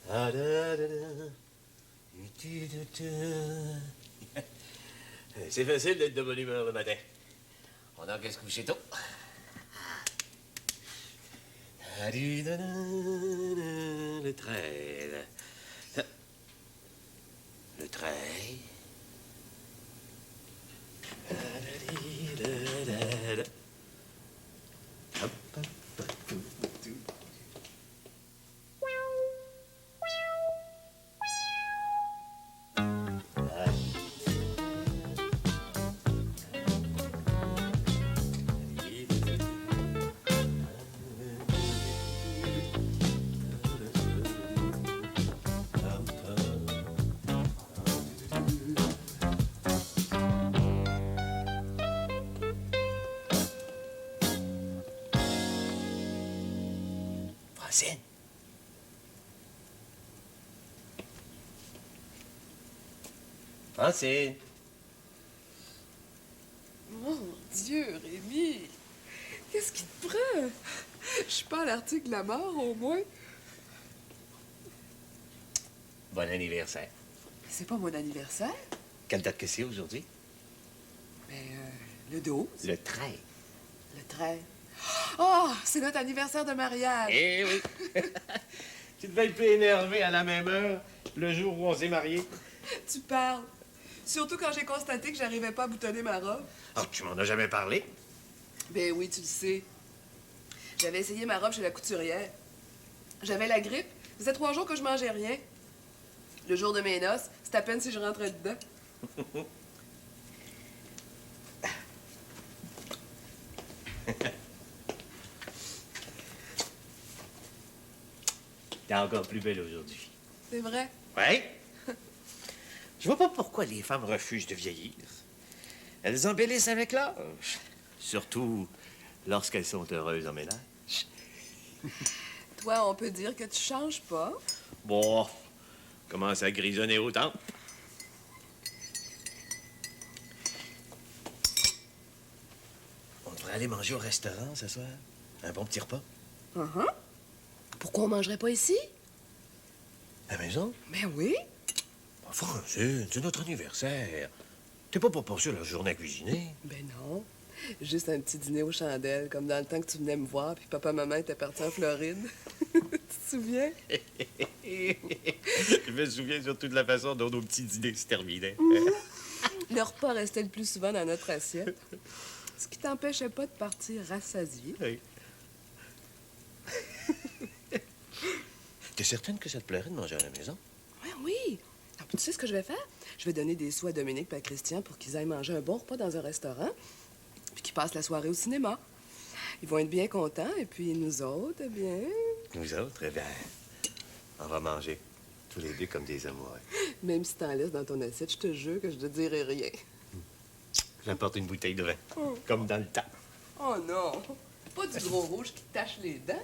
Ah, da, da, da. C'est facile d'être de bonne humeur le matin. On a qu'à se coucher tôt. Le trail. Le trail. Hop, hop, hop, tout. Francine. Francine. Mon Dieu, Rémi! Qu'est-ce qui te prend? Je suis pas à l'article de la mort, au moins. Bon anniversaire. C'est pas mon anniversaire. Quelle date que c'est aujourd'hui? Mais le 12. Le 13. Le 13. Oh, c'est notre anniversaire de mariage. Eh oui. Tu devais être plus énervé à la même heure le jour où on s'est mariés. Tu parles. Surtout quand j'ai constaté que j'arrivais pas à boutonner ma robe. Oh, tu m'en as jamais parlé? Ben oui, tu le sais. J'avais essayé ma robe chez la couturière. J'avais la grippe. Ça faisait 3 jours que je mangeais rien. Le jour de mes noces, c'est à peine si je rentrais dedans. T'es encore plus belle aujourd'hui. C'est vrai? Oui? Je vois pas pourquoi les femmes refusent de vieillir. Elles embellissent avec l'âge. Surtout lorsqu'elles sont heureuses en ménage. Toi, on peut dire que tu changes pas. Bon, commence à grisonner autant. On devrait aller manger au restaurant ce soir. Un bon petit repas. Pourquoi on mangerait pas ici? À la maison? Ben oui. Oh, Francine, c'est notre anniversaire. T'es pas pour passer la journée à cuisiner? Ben non. Juste un petit dîner aux chandelles, comme dans le temps que tu venais me voir, puis papa-maman étaient partis en Floride. Tu te souviens? Je me souviens surtout de la façon dont nos petits dîners se terminaient. Le repas restait le plus souvent dans notre assiette. Ce qui t'empêchait pas de partir rassasié. Oui. T'es certaine que ça te plairait de manger à la maison? Oui, oui. Ah, puis tu sais ce que je vais faire? Je vais donner des sous à Dominique et à Christian pour qu'ils aillent manger un bon repas dans un restaurant, puis qu'ils passent la soirée au cinéma. Ils vont être bien contents, et puis nous autres, eh bien... Nous autres, eh bien, on va manger tous les deux comme des amoureux. Même si t'en laisses dans ton assiette, je te jure que je te dirai rien. J'apporte une bouteille de vin, comme dans le temps. Oh non! Pas du gros rouge qui te tache les dents.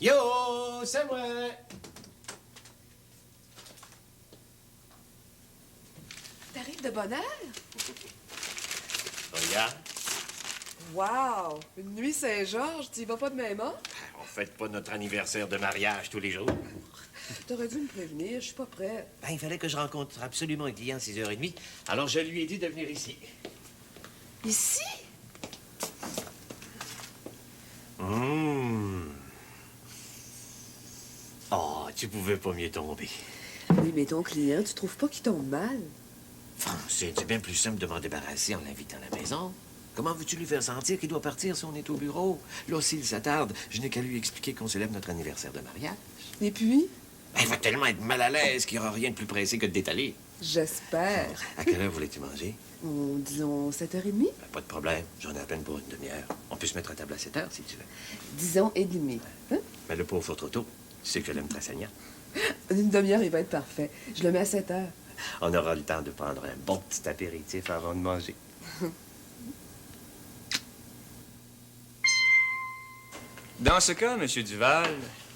Yo, c'est moi! T'arrives de bonne heure? Regarde, Wow! Une nuit Saint-Georges, tu y vas pas de même heure? on fête pas notre anniversaire de mariage tous les jours. T'aurais dû me prévenir, je suis pas prête. Ben, il fallait que je rencontre absolument un client à 6h30. Alors, je lui ai dit de venir ici. Ici? Oh, tu pouvais pas mieux tomber. Oui, mais ton client, tu trouves pas qu'il tombe mal? Francine, c'est bien plus simple de m'en débarrasser en l'invitant à la maison. Comment veux-tu lui faire sentir qu'il doit partir si on est au bureau? Là, s'il s'attarde, je n'ai qu'à lui expliquer qu'on célèbre notre anniversaire de mariage. Et puis? Elle va tellement être mal à l'aise qu'il n'y aura rien de plus pressé que de détaler. J'espère. À quelle heure voulais-tu manger? Disons 7h30? Ben, pas de problème. J'en ai à peine pour une demi-heure. On peut se mettre à table à 7h si tu veux. Disons et demi. Hein? Mais le pauvre trop tôt. Tu sais que je l'aime très saignant. Une demi-heure, il va être parfait. Je le mets à 7h. On aura le temps de prendre un bon petit apéritif avant de manger. Dans ce cas, Monsieur Duval,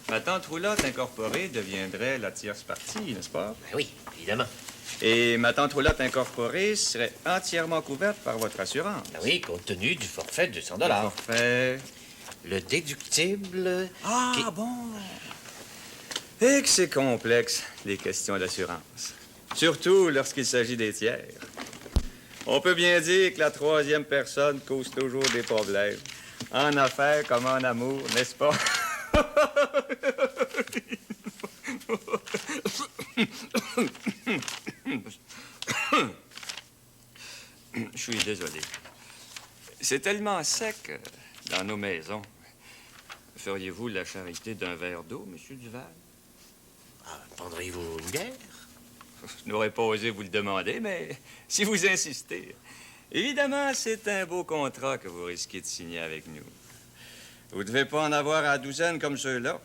ma tante Roulotte incorporée deviendrait la tierce partie, n'est-ce pas? Ben oui, évidemment. Et ma tante Roulotte incorporée serait entièrement couverte par votre assurance. Ben oui, compte tenu du forfait de 200 Le forfait... Le déductible... Ah, qui- bon. Et que c'est complexe, les questions d'assurance. Surtout lorsqu'il s'agit des tiers. On peut bien dire que la troisième personne cause toujours des problèmes. En affaires comme en amour, n'est-ce pas? Je suis désolé. C'est tellement sec dans nos maisons. Feriez-vous la charité d'un verre d'eau, Monsieur Duval? Ah, prendriez-vous une bière? Je n'aurais pas osé vous le demander, mais si vous insistez. Évidemment, c'est un beau contrat que vous risquez de signer avec nous. Vous ne devez pas en avoir à douzaine comme ceux-là.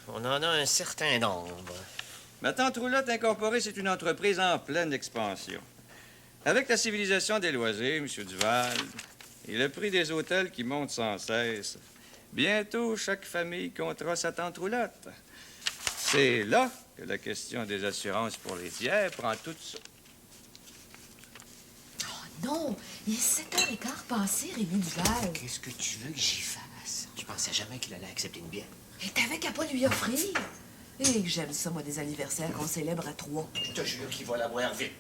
On en a un certain nombre. Ma tante Roulotte Incorporée, c'est une entreprise en pleine expansion. Avec la civilisation des loisirs, M. Duval, et le prix des hôtels qui monte sans cesse, bientôt chaque famille comptera sa tante Roulotte. C'est là que la question des assurances pour les tiers prend toute sa... Non, il est 7h15 passé, Rémi Duval. Qu'est-ce que tu veux que j'y fasse? Tu pensais jamais qu'il allait accepter une bière? Et t'avais qu'à pas lui offrir. Et que j'aime ça, moi, des anniversaires qu'on célèbre à 3. Je te jure qu'il va la boire vite.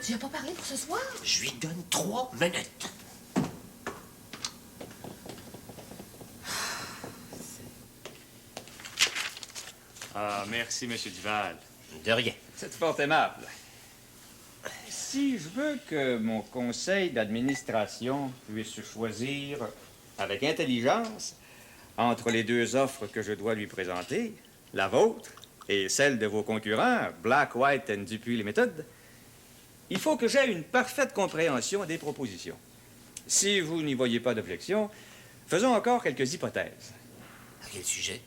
Tu as pas parlé pour ce soir? Je lui donne 3 minutes. Ah, merci, M. Duval. De rien. C'est fort aimable. Si je veux que mon conseil d'administration puisse choisir avec intelligence entre les deux offres que je dois lui présenter, la vôtre et celle de vos concurrents, Black, White and Dupuis Limited, il faut que j'aie une parfaite compréhension des propositions. Si vous n'y voyez pas d'objection, faisons encore quelques hypothèses. À quel sujet?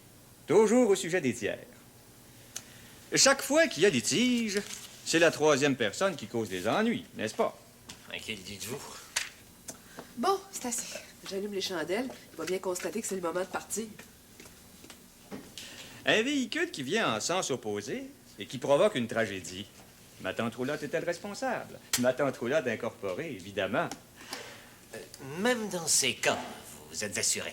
Toujours au sujet des tiers. Chaque fois qu'il y a litige, c'est la troisième personne qui cause des ennuis, n'est-ce pas? À qui le dites-vous? Bon, c'est assez. J'allume les chandelles. Il va bien constater que c'est le moment de partir. Un véhicule qui vient en sens opposé et qui provoque une tragédie. Ma tante Roulotte est-elle responsable? Ma tante Roulotte incorporée, évidemment. Même dans ces cas, vous êtes assuré.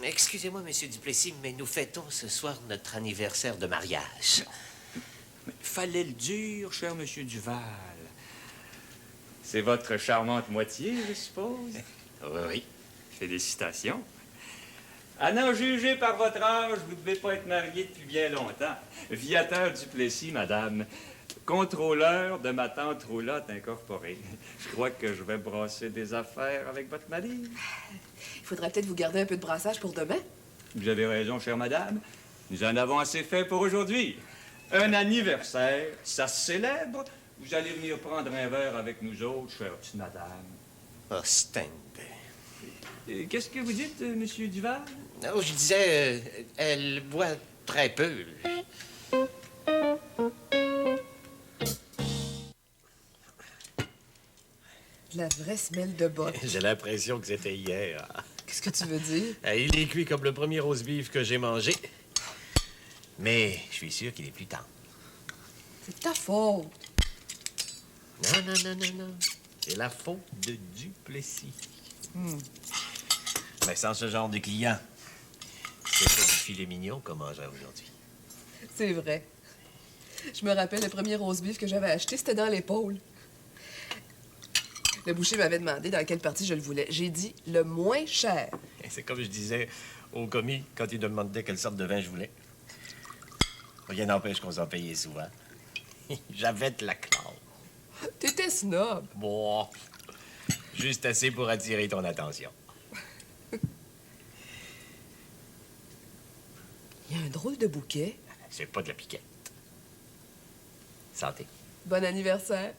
Mais excusez-moi, Monsieur Duplessis, mais nous fêtons ce soir notre anniversaire de mariage. Mais fallait le dire, cher Monsieur Duval. C'est votre charmante moitié, je suppose? Oui, oui. Félicitations. À n'en juger par votre âge, vous ne devez pas être marié depuis bien longtemps. Viateur Duplessis, madame. Contrôleur de ma tante Roulotte incorporée. Je crois que je vais brasser des affaires avec votre mari. Il faudrait peut-être vous garder un peu de brassage pour demain. Vous avez raison, chère madame. Nous en avons assez fait pour aujourd'hui. Un anniversaire, ça se célèbre. Vous allez venir prendre un verre avec nous autres, chère petite madame. Oh, Sting. Qu'est-ce que vous dites, monsieur Duval? Non, je disais, elle boit très peu. De la vraie semelle de botte. J'ai l'impression que c'était hier. Qu'est-ce que tu veux dire? Il est cuit comme le premier roast beef que j'ai mangé. Mais je suis sûr qu'il est plus tendre. C'est ta faute. Non, non, non, non, non. C'est la faute de Duplessis. Mais sans ce genre de client, c'est pas du filet mignon qu'on mangeait aujourd'hui. C'est vrai. Je me rappelle, le premier roast beef que j'avais acheté, c'était dans l'épaule. Le boucher m'avait demandé dans quelle partie je le voulais. J'ai dit le moins cher. C'est comme je disais au commis quand il demandait quelle sorte de vin je voulais. Rien n'empêche qu'on s'en payait souvent. J'avais de la classe. T'étais snob. Bon, juste assez pour attirer ton attention. Il y a un drôle de bouquet. C'est pas de la piquette. Santé. Bon anniversaire.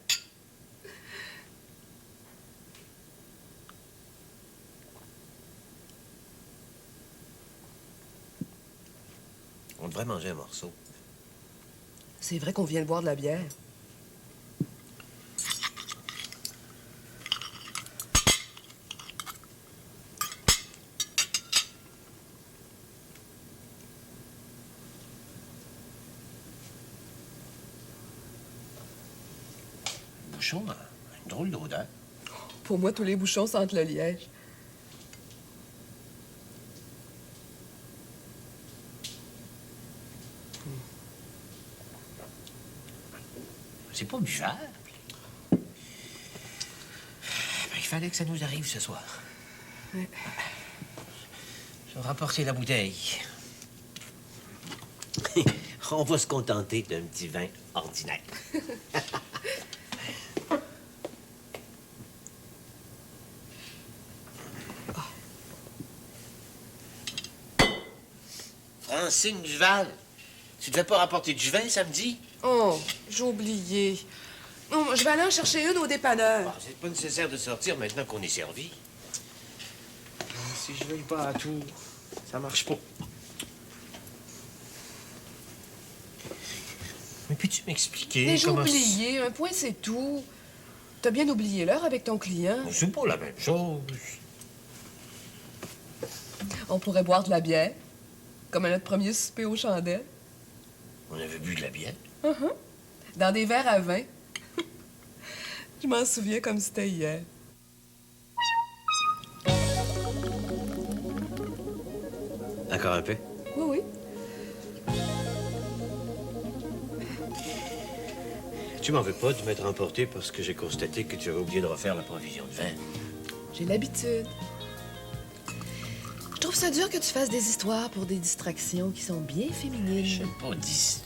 On devrait manger un morceau. C'est vrai qu'on vient de boire de la bière. bouchon a une drôle d'odeur. Pour moi, tous les bouchons sentent le liège. C'est pas buvable. Il fallait que ça nous arrive ce soir. Ouais. Je vais rapporter la bouteille. On va se contenter d'un petit vin ordinaire. Francine Duval, tu devais pas rapporter du vin samedi? Oh, j'ai oublié. Non, je vais aller en chercher une au dépanneur. Bon, c'est pas nécessaire de sortir maintenant qu'on est servi. Si je veille pas à tout, ça marche pas. Mais peux-tu m'expliquer Mais j'ai comment... oublié. Un point, c'est tout. T'as bien oublié l'heure avec ton client. Mais c'est pas la même chose. On pourrait boire de la bière, comme à notre premier souper aux chandelles. On avait bu de la bière. Dans des verres à vin. Je m'en souviens comme c'était hier. Encore un peu? Oui, oui. Tu m'en veux pas de m'être emporté parce que j'ai constaté que tu avais oublié de refaire la provision de vin. J'ai l'habitude. Je trouve ça dur que tu fasses des histoires pour des distractions qui sont bien féminines. Je sais pas, dis...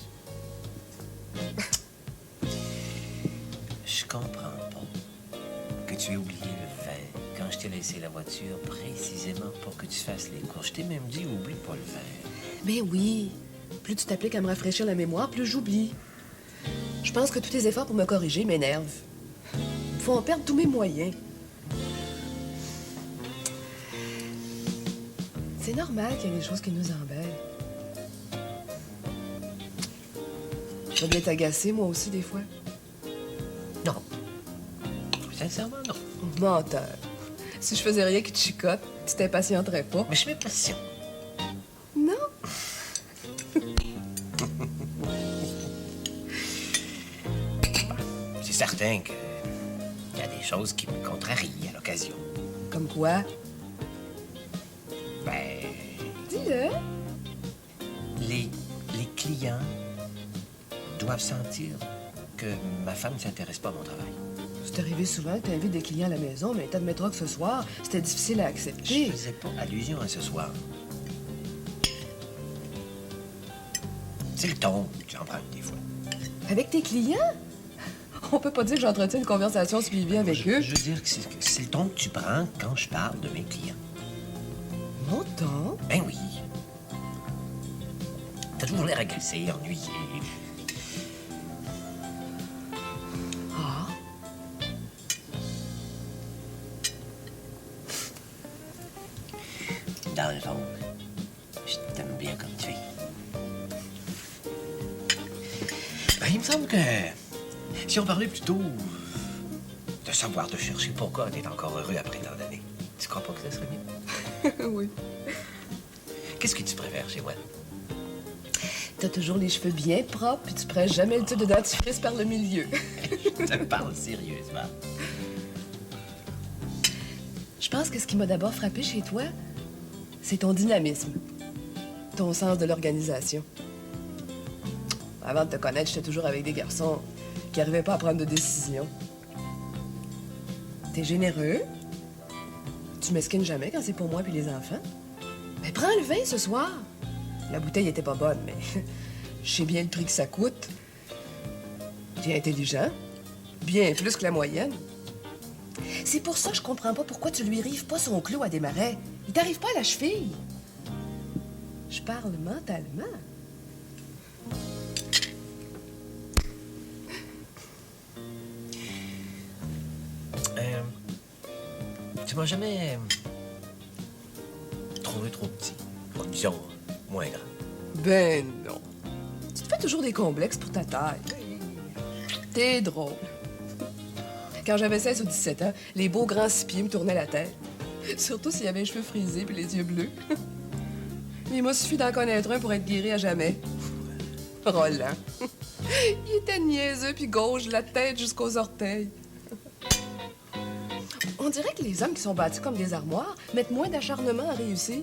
Je comprends pas que tu aies oublié le vin quand je t'ai laissé la voiture précisément pour que tu fasses les courses. Je t'ai même dit, oublie pas le vin. Ben oui. Plus tu t'appliques à me rafraîchir la mémoire, plus j'oublie. Je pense que tous tes efforts pour me corriger m'énervent. Il faut en perdre tous mes moyens. C'est normal qu'il y ait des choses qui nous embêtent. Je vais bien t'agacer, moi aussi, des fois. Non. Sincèrement, non. Menteur. Si je faisais rien qui te chicote, tu t'impatienterais pas. Mais je m'impatiente. Non? C'est certain que... il y a des choses qui me contrarient à l'occasion. Comme quoi? Ben... Dis-le. Les clients doivent sentir que ma femme ne s'intéresse pas à mon travail. C'est arrivé souvent que t'invites des clients à la maison, mais t'admettras que ce soir, c'était difficile à Je accepter. faisais pas allusion à ce soir. C'est le ton que tu empruntes des fois. Avec tes clients? On peut pas dire que j'entretiens une conversation suivie avec eux. Je veux dire que c'est le ton que tu prends quand je parle de mes clients. Mon temps? Ben oui. T'as toujours l'air agacé, ennuyé. Ah. Dans le fond, je t'aime bien comme tu es. Ben, il me semble que si on parlait plutôt de savoir te chercher pourquoi t'es encore heureux après tant d'années, tu crois pas que ça serait mieux? Oui. Qu'est-ce que tu préfères chez moi? T'as toujours les cheveux bien propres, puis tu prêches jamais le tube de dentifrice par le milieu. Je te parle sérieusement. Je pense que ce qui m'a d'abord frappé chez toi, c'est ton dynamisme, ton sens de l'organisation. Avant de te connaître, j'étais toujours avec des garçons qui n'arrivaient pas à prendre de décision. T'es généreux. Tu mesquines jamais quand c'est pour moi puis les enfants. Mais prends le vin ce soir. La bouteille était pas bonne, mais je sais bien le prix que ça coûte. T'es intelligent, bien plus que la moyenne. C'est pour ça que je comprends pas pourquoi tu lui rives pas son clou à des marais. Il t'arrive pas à la cheville. Je parle mentalement. Tu m'as jamais trouvé trop petit. Disons, moins grand. Ben non. Tu te fais toujours des complexes pour ta taille. T'es drôle. Quand j'avais 16 ou 17 ans, les beaux grands six pieds me tournaient la tête. Surtout s'il y avait les cheveux frisés puis les yeux bleus. Mais il m'a suffi d'en connaître un pour être guéri à jamais. Roland. Il était niaiseux puis gauche, la tête jusqu'aux orteils. On dirait que les hommes qui sont bâtis comme des armoires mettent moins d'acharnement à réussir.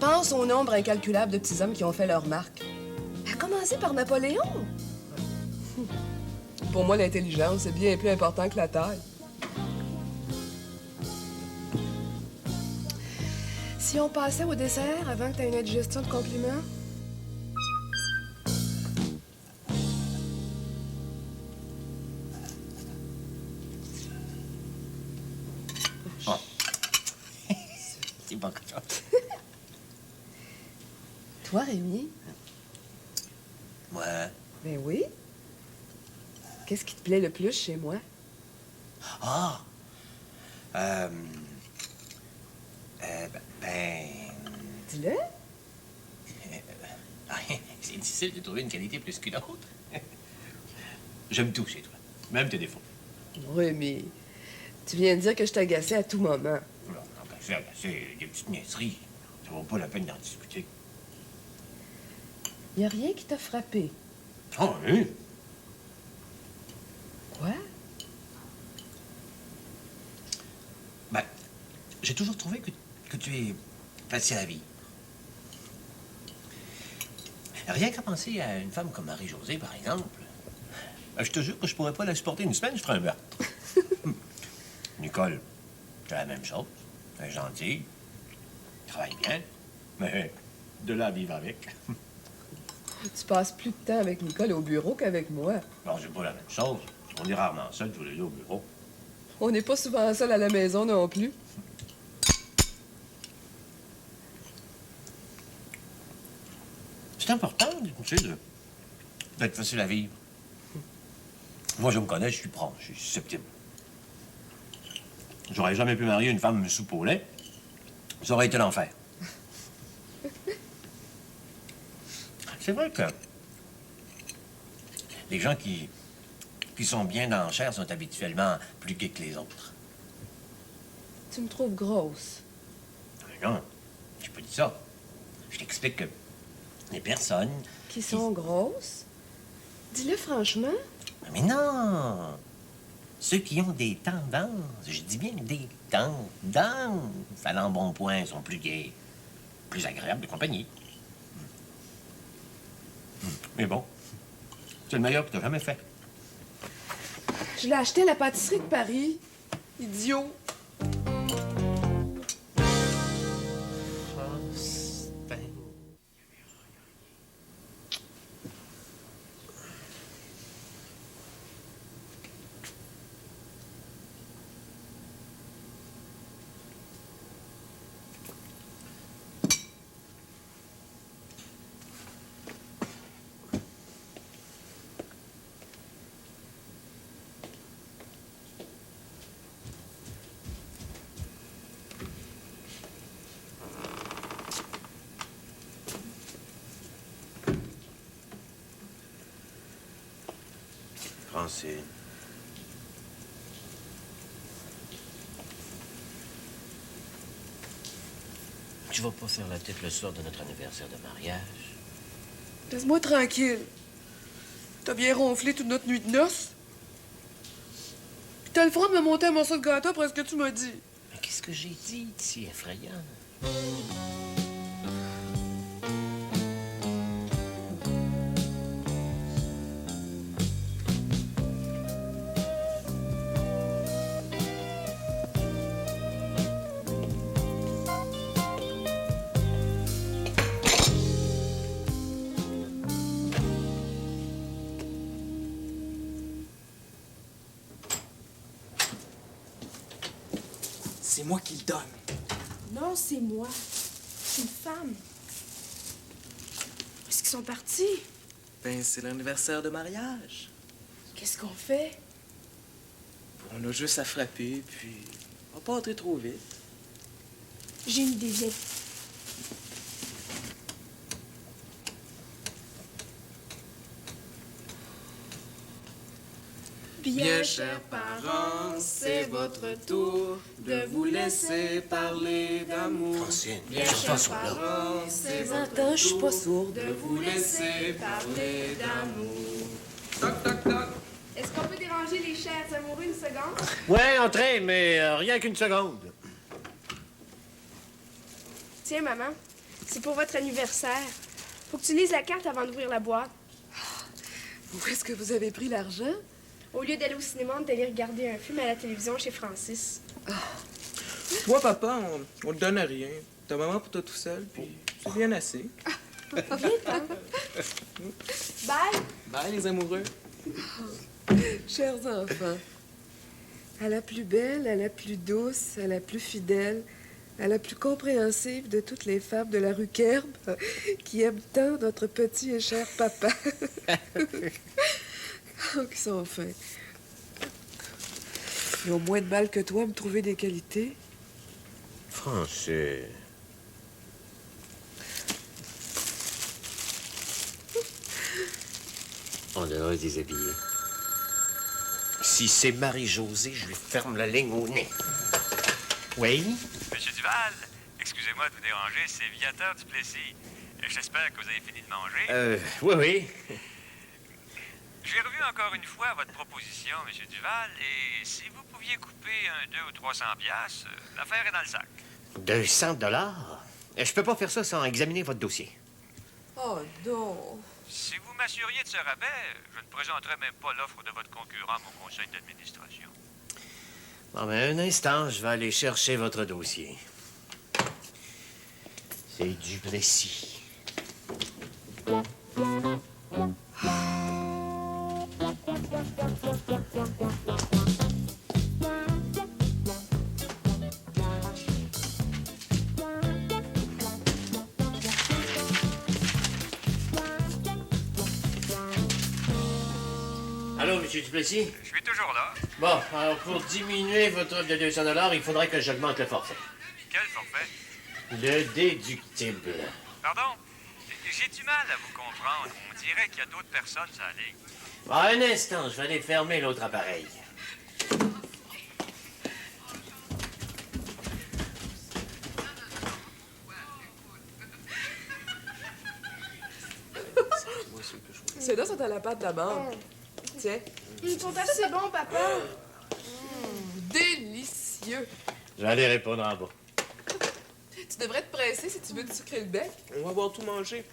Pense au nombre incalculable de petits hommes qui ont fait leur marque. À commencer par Napoléon. Pour moi, l'intelligence est bien plus important que la taille. Si on passait au dessert avant que tu aies une indigestion de compliments? Oh. C'est pas comme ça. Toi, Rémi? Ouais. Ben oui. Qu'est-ce qui te plaît le plus chez moi? Ah! Ben... Dis-le. C'est difficile de trouver une qualité plus qu'une autre. J'aime tout chez toi, même tes défauts. Rémi, tu viens de dire que je t'agaçais à tout moment. Non, c'est des petites niaiseries. Ça vaut pas la peine d'en discuter. Y a rien qui t'a frappé. Oh, oui? Quoi? Ben, j'ai toujours trouvé que tu es facile à vivre. Rien qu'à penser à une femme comme Marie-Josée, par exemple. Ben, je te jure que je pourrais pas la supporter une semaine, je ferais un meurtre. Nicole, c'est la même chose. Elle est gentille, travaille bien, mais de là à vivre avec. Tu passes plus de temps avec Nicole au bureau qu'avec moi. Bon, c'est pas la même chose. On est rarement seuls tous les deux au bureau. On n'est pas souvent seuls à la maison non plus. C'est important, tu sais, d'être facile à vivre. Moi, je me connais, je suis prompt, je suis susceptible. J'aurais jamais pu marier une femme soupe au lait. Ça aurait été l'enfer. C'est vrai que les gens qui sont bien dans la chair sont habituellement plus gais que les autres. Tu me trouves grosse. Non, j'ai pas dit ça. Je t'explique que les personnes... Qui sont grosses? Dis-le franchement. Mais non! Ceux qui ont des tendances, je dis bien des tendances à l'embonpoint sont plus gais, plus agréables de compagnie. Mais bon, c'est le meilleur que t'as jamais fait. Je l'ai acheté à la pâtisserie de Paris. Idiot. Francine. Tu vas pas faire la tête le soir de notre anniversaire de mariage? Laisse-moi tranquille. T'as bien ronflé toute notre nuit de noces? Puis t'as le froid de me monter un morceau de gâteau après ce que tu m'as dit. Mais qu'est-ce que j'ai dit de si effrayant? C'est moi qui le donne. Non, c'est moi. C'est une femme. Où est-ce qu'ils sont partis? Ben, c'est l'anniversaire de mariage. Qu'est-ce qu'on fait? On a juste à frapper, puis on va pas entrer trop vite. J'ai une idée, viens. Bien chers parents, c'est votre tour de vous laisser parler d'amour. Francine, Bien les enfants chers sont là. parents, c'est votre Attends, je suis pas tour sourde. de vous laisser parler d'amour. Toc, toc, toc. Est-ce qu'on peut déranger manger, les chers amoureux, une seconde? Ouais, entrez, mais rien qu'une seconde. Tiens, maman, c'est pour votre anniversaire. Faut que tu lises la carte avant d'ouvrir la boîte. Où est-ce que vous avez pris l'argent? Au lieu d'aller au cinéma, on est allé regarder un film à la télévision chez Francis. Toi, papa, on te donne rien. Ta maman pour toi tout seul, puis c'est bien assez. Bye! Bye, les amoureux. Chers enfants, à la plus belle, à la plus douce, à la plus fidèle, à la plus compréhensive de toutes les femmes de la rue Kerb, qui aiment tant notre petit et cher papa. Oh, qu'ils sont fins. Ils ont moins de mal que toi à me trouver des qualités. Francis. On devrait se déshabiller. Si c'est Marie-Josée, je lui ferme la ligne au nez. Oui? Monsieur Duval, excusez-moi de vous déranger, c'est Viateur Duplessis. J'espère que vous avez fini de manger. Oui. J'ai revu encore une fois votre proposition, Monsieur Duval, et si vous pouviez couper un 200 ou 300 piastres, l'affaire est dans le sac. 200 $? Je peux pas faire ça sans examiner votre dossier. Oh non! Si vous m'assuriez de ce rabais, je ne présenterais même pas l'offre de votre concurrent à mon conseil d'administration. Bon, ben, un instant, je vais aller chercher votre dossier. C'est Duplessis. Allô, Monsieur Duplessis? Je suis toujours là. Bon, alors pour diminuer votre offre de 200 $, il faudrait que j'augmente le forfait. Quel forfait? Le déductible. Pardon? J'ai du mal à vous comprendre. On dirait qu'il y a d'autres personnes à la ligne. Bon, un instant, je vais aller fermer l'autre appareil. Ceux-là sont à la pâte d'amande. Tiens. Ils sont assez bons, papa. Délicieux! Je vais aller répondre en bas. Tu devrais te presser si tu veux te sucrer le bec. On va avoir tout mangé.